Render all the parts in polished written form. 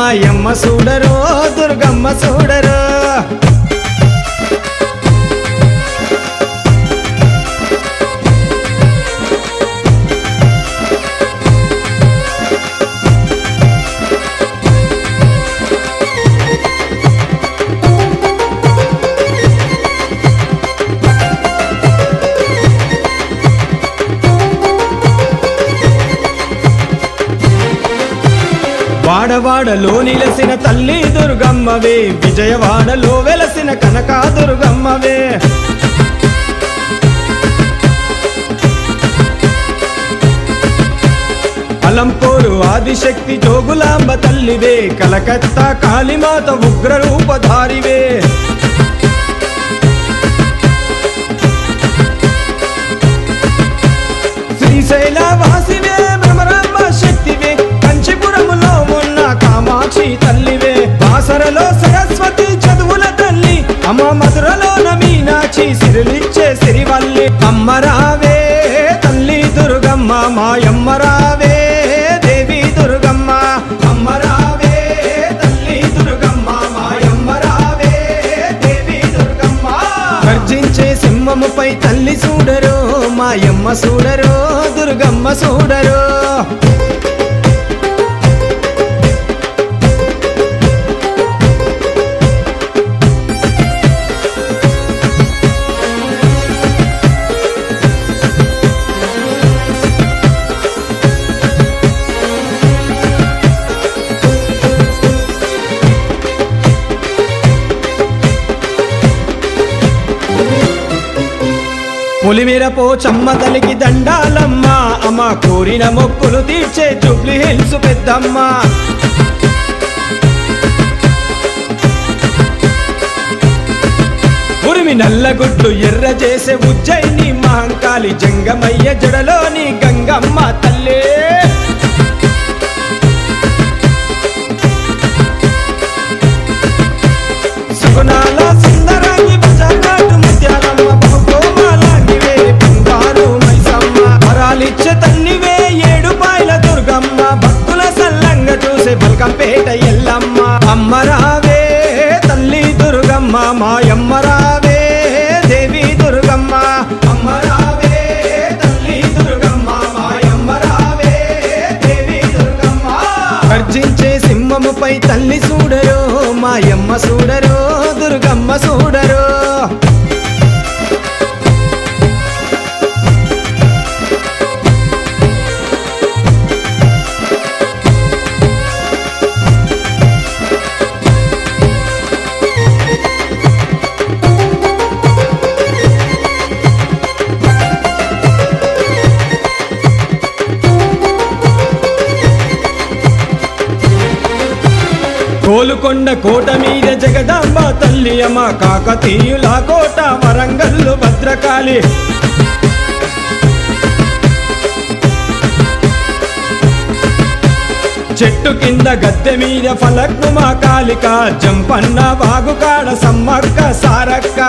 మాయమ్మ చూడరో దుర్గమ్మ చూడరో వాడవాడలో నిలసిన తల్లి దుర్గమ్మవే, విజయవాడలో వెలసిన కనక దుర్గమ్మవే. అలంపూరు ఆదిశక్తి జోగులాంబ తల్లివే, కలకత్తా కాళీమాత ఉగ్ర రూపధారివే. శ్రీశైల వాసివే భ్రమరాంబ శక్తివే, కంచిపురములో ఉన్న కామాక్షి తల్లివే. బాసరలో సరస్వతి చదువుల తల్లి, అమ్మ మధురలోన మీనాక్షి సిరులిచ్చే సిరివల్లి. అమ్మరావే తల్లి దుర్గమ్మ, మాయమ్మరావే దేవి దుర్గమ్మ. అమ్మరావే తల్లి దుర్గమ్మ, మాయమ్మరావే దేవి దుర్గమ్మ. గర్జించే సింహముపై తల్లి చూడరో, మాయమ్మ చూడరో దుర్గమ్మ చూడరో. పులిమిర పోచమ్మ తల్లికి దండాలమ్మ, అమ్మ కోరిన మొక్కులు తీర్చే జూబ్లీ హిల్స్ పెద్దమ్మ. ఉరిమి నల్లగుడ్లు ఎర్ర చేసే ఉజ్జయిని మహంకాళి, జంగమయ్య జడలోని గంగమ్మ తల్లే. సుగుణాల సుందరాంగి బజార్నాటు ముత్యాలమ్మ, బహుకోమాలాంగివే బంగారు మైసమ్మ. వరాలిచ్చే తల్లివే ఏడుపాయల దుర్గమ్మ, భక్తుల సల్లంగా చూసే బల్కంపేట ఎల్లమ్మ. అమ్మరావే తల్లి దుర్గమ్మ, మాయమ్మరావే దేవి దుర్గమ్మ. అమ్మరావే తల్లి దుర్గమ్మ, మాయమ్మరావే దేవి దుర్గమ్మ. గర్జించే సింహముపై తల్లి చూడరో, మాయమ్మ చూడరో దుర్గమ్మ చూడరో. కోలుకొండ కోట మీద జగదాంబ తల్లి, అమ్మ కాకతీయుల కోట వరంగల్లు భద్రకాళి. చెట్టు కింద గద్దె మీద ఫలక్ను మా కాళిక, జంపన్న వాగుకాడ సమ్మక్క సారక్క.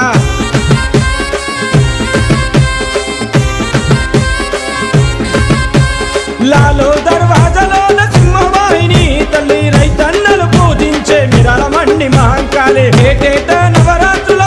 లాలో దర్వాజలోన సింహవాహిని తల్లి, రైతన్నలు పూజించే మిరాల మండి మహంకాళి. ఏటేట నవ